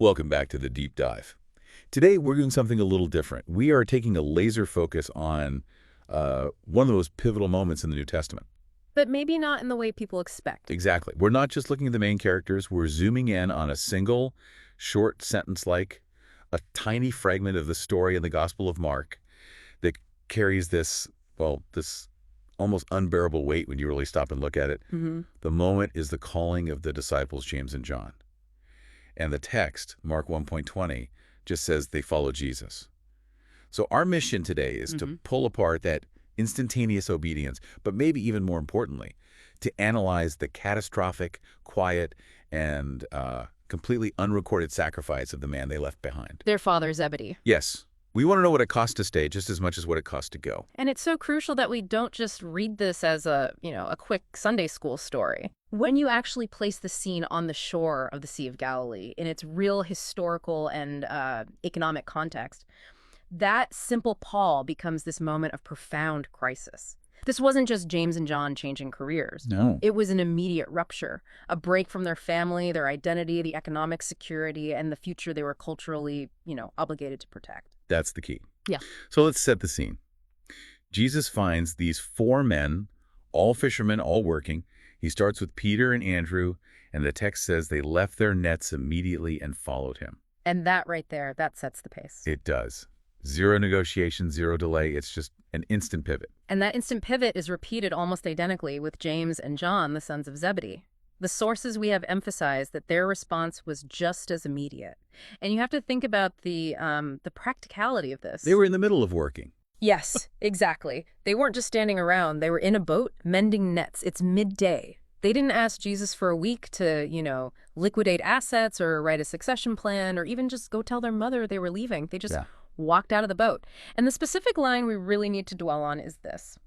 Welcome back to the Deep Dive. Today, we're doing something a little different. We are taking a laser focus on one of the most pivotal moments in the New Testament. But maybe not in the way people expect. Exactly. We're not just looking at the main characters. We're zooming in on a single, short sentence like a tiny fragment of the story in the Gospel of Mark that carries this almost unbearable weight when you really stop and look at it. The moment is the calling of the disciples, James and John. And the text, Mark 1:20, just says they follow Jesus. So our mission today is to pull apart that instantaneous obedience, but maybe even more importantly, to analyze the catastrophic, quiet, and completely unrecorded sacrifice of the man they left behind. Their father, Zebedee. Yes. We want to know what it cost to stay just as much as what it cost to go. And it's so crucial that we don't just read this as a quick Sunday school story. When you actually place the scene on the shore of the Sea of Galilee in its real historical and economic context, that simple Paul becomes this moment of profound crisis. This wasn't just James and John changing careers. No. It was an immediate rupture, a break from their family, their identity, the economic security, and the future they were culturally, obligated to protect. That's the key. Yeah. So let's set the scene. Jesus finds these four men, all fishermen, all working. He starts with Peter and Andrew, and the text says they left their nets immediately and followed him. And that right there, that sets the pace. It does. Zero negotiation, zero delay. It's just an instant pivot. And that instant pivot is repeated almost identically with James and John, the sons of Zebedee. The sources we have emphasized that their response was just as immediate. And you have to think about the practicality of this. They were in the middle of working. Yes, exactly. They weren't just standing around. They were in a boat mending nets. It's midday. They didn't ask Jesus for a week to, liquidate assets or write a succession plan or even just go tell their mother they were leaving. They just walked out of the boat. And the specific line we really need to dwell on is this.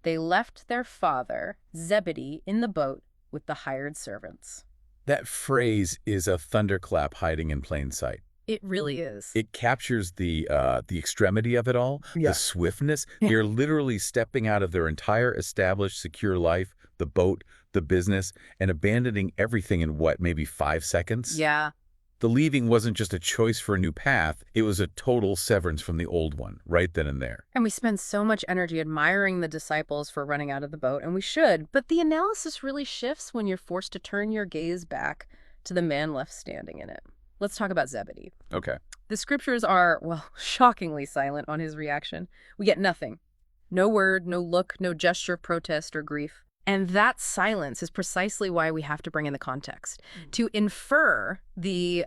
They left their father, Zebedee, in the boat with the hired servants. That phrase is a thunderclap hiding in plain sight. It really is. It captures the extremity of it all, the swiftness. They're literally stepping out of their entire established, secure life, the boat, the business, and abandoning everything in maybe 5 seconds? Yeah. The leaving wasn't just a choice for a new path. It was a total severance from the old one, right then and there. And we spend so much energy admiring the disciples for running out of the boat, and we should. But the analysis really shifts when you're forced to turn your gaze back to the man left standing in it. Let's talk about Zebedee. Okay. The scriptures are, shockingly silent on his reaction. We get nothing. No word, no look, no gesture of protest or grief. And that silence is precisely why we have to bring in the context, to infer the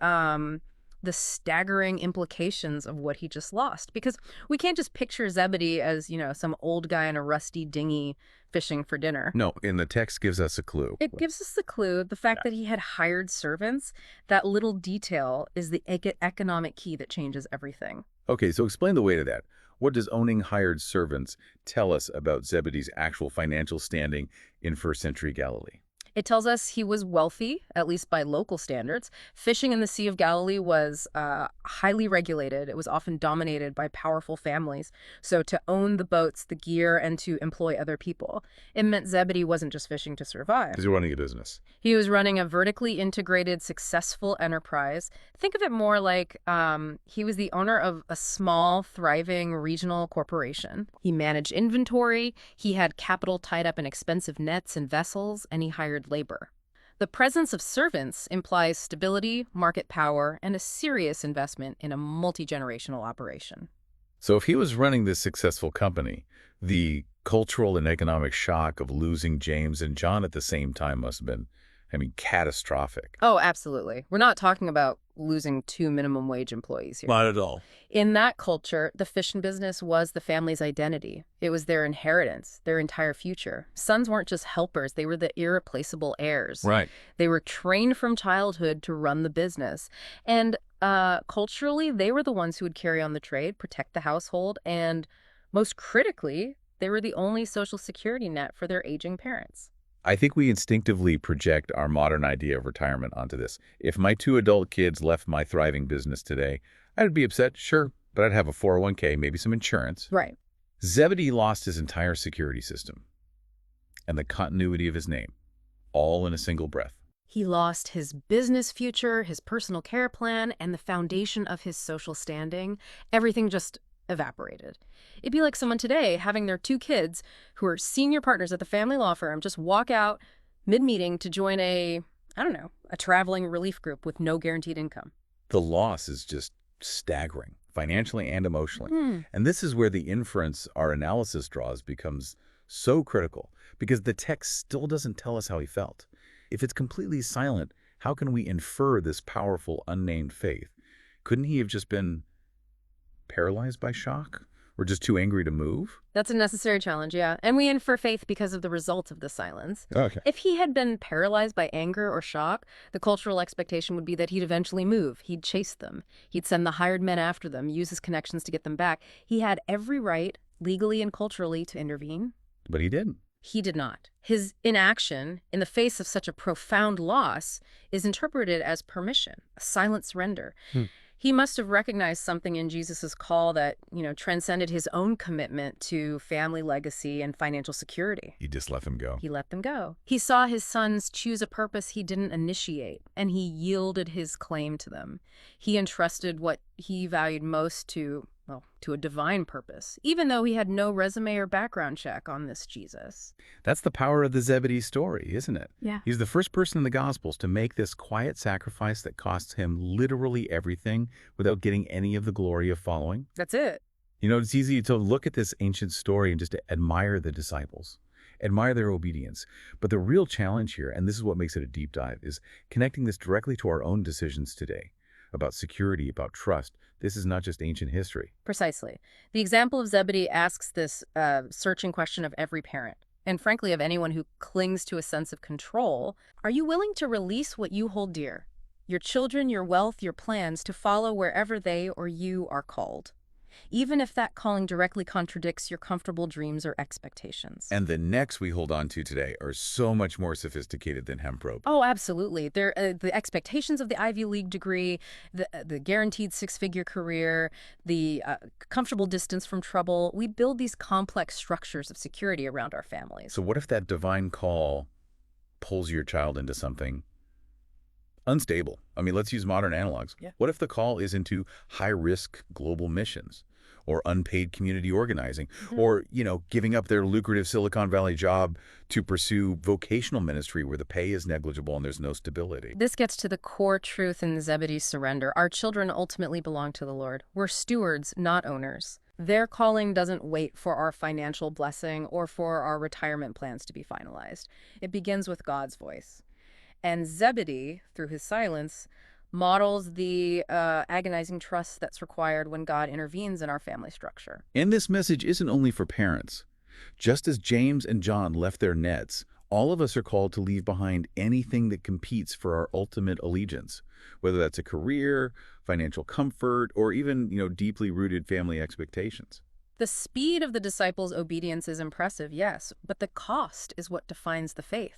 staggering implications of what he just lost. Because we can't just picture Zebedee as, some old guy in a rusty dinghy fishing for dinner. No, and the text gives us a clue. It gives us the clue, the fact that he had hired servants. That little detail is the economic key that changes everything. Okay, so explain the weight of that. What does owning hired servants tell us about Zebedee's actual financial standing in first-century Galilee? It tells us he was wealthy, at least by local standards. Fishing in the Sea of Galilee was highly regulated. It was often dominated by powerful families. So to own the boats, the gear, and to employ other people, it meant Zebedee wasn't just fishing to survive. Because you're running a business. He was running a vertically integrated, successful enterprise. Think of it more like he was the owner of a small, thriving regional corporation. He managed inventory, he had capital tied up in expensive nets and vessels, and he hired labor. The presence of servants implies stability, market power, and a serious investment in a multi-generational operation. So if he was running this successful company, the cultural and economic shock of losing James and John at the same time must have been, catastrophic. Oh, absolutely. We're not talking about losing 2 minimum wage employees here. Not at all. In that culture, the fishing business was the family's identity. It was their inheritance, their entire future. Sons weren't just helpers. They were the irreplaceable heirs. Right. They were trained from childhood to run the business. And culturally, they were the ones who would carry on the trade, protect the household, and most critically, they were the only social security net for their aging parents. I think we instinctively project our modern idea of retirement onto this. If my 2 adult kids left my thriving business today, I'd be upset, sure, but I'd have a 401k, maybe some insurance. Right. Zebedee lost his entire security system and the continuity of his name, all in a single breath. He lost his business future, his personal care plan, and the foundation of his social standing. Everything just evaporated. It'd be like someone today having their two kids who are senior partners at the family law firm just walk out mid-meeting to join I don't know, a traveling relief group with no guaranteed income. The loss is just staggering, financially and emotionally. And this is where the inference our analysis draws becomes so critical, because the text still doesn't tell us how he felt. If it's completely silent, how can we infer this powerful, unnamed faith? Couldn't he have just been paralyzed by shock? Or just too angry to move? That's a necessary challenge, yeah. And we infer faith because of the result of the silence. Okay. If he had been paralyzed by anger or shock, the cultural expectation would be that he'd eventually move. He'd chase them. He'd send the hired men after them, use his connections to get them back. He had every right, legally and culturally, to intervene. But he didn't. He did not. His inaction, in the face of such a profound loss, is interpreted as permission, a silent surrender. He must have recognized something in Jesus's call that, transcended his own commitment to family legacy and financial security. He just let him go. He let them go. He saw his sons choose a purpose he didn't initiate, and he yielded his claim to them. He entrusted what he valued most to a divine purpose, even though he had no resume or background check on this Jesus. That's the power of the Zebedee story, isn't it? Yeah. He's the first person in the Gospels to make this quiet sacrifice that costs him literally everything without getting any of the glory of following. That's it. It's easy to look at this ancient story and just to admire the disciples, admire their obedience. But the real challenge here, and this is what makes it a deep dive, is connecting this directly to our own decisions today about security, about trust. This is not just ancient history. Precisely. The example of Zebedee asks this searching question of every parent, and frankly of anyone who clings to a sense of control. Are you willing to release what you hold dear, your children, your wealth, your plans, to follow wherever they or you are called, even if that calling directly contradicts your comfortable dreams or expectations? And the necks we hold on to today are so much more sophisticated than hemp-rope. Oh, absolutely. They're the expectations of the Ivy League degree, the guaranteed six-figure career, the comfortable distance from trouble. We build these complex structures of security around our families. So what if that divine call pulls your child into something unstable? Let's use modern analogs. Yeah. What if the call is into high-risk global missions or unpaid community organizing or, giving up their lucrative Silicon Valley job to pursue vocational ministry where the pay is negligible and there's no stability? This gets to the core truth in Zebedee's surrender. Our children ultimately belong to the Lord. We're stewards, not owners. Their calling doesn't wait for our financial blessing or for our retirement plans to be finalized. It begins with God's voice. And Zebedee, through his silence, models the agonizing trust that's required when God intervenes in our family structure. And this message isn't only for parents. Just as James and John left their nets, all of us are called to leave behind anything that competes for our ultimate allegiance, whether that's a career, financial comfort, or even, deeply rooted family expectations. The speed of the disciples' obedience is impressive, yes, but the cost is what defines the faith.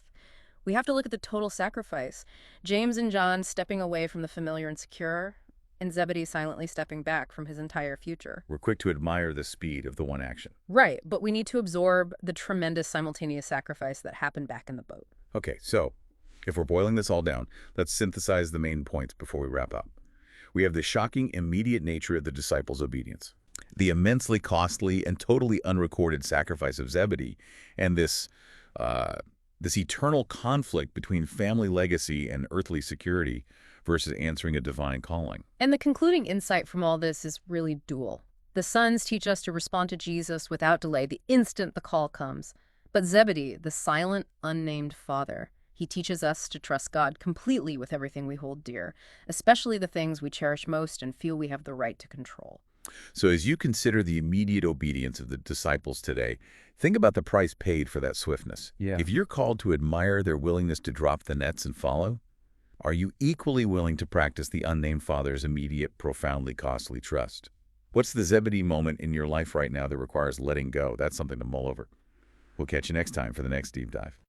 We have to look at the total sacrifice. James and John stepping away from the familiar and secure, and Zebedee silently stepping back from his entire future. We're quick to admire the speed of the one action. Right, but we need to absorb the tremendous simultaneous sacrifice that happened back in the boat. Okay, so if we're boiling this all down, let's synthesize the main points before we wrap up. We have the shocking, immediate nature of the disciples' obedience, the immensely costly and totally unrecorded sacrifice of Zebedee, and this eternal conflict between family legacy and earthly security versus answering a divine calling. And the concluding insight from all this is really dual. The sons teach us to respond to Jesus without delay the instant the call comes. But Zebedee, the silent, unnamed father, he teaches us to trust God completely with everything we hold dear, especially the things we cherish most and feel we have the right to control. So as you consider the immediate obedience of the disciples today, think about the price paid for that swiftness. Yeah. If you're called to admire their willingness to drop the nets and follow, are you equally willing to practice the unnamed father's immediate, profoundly costly trust? What's the Zebedee moment in your life right now that requires letting go? That's something to mull over. We'll catch you next time for the next deep dive.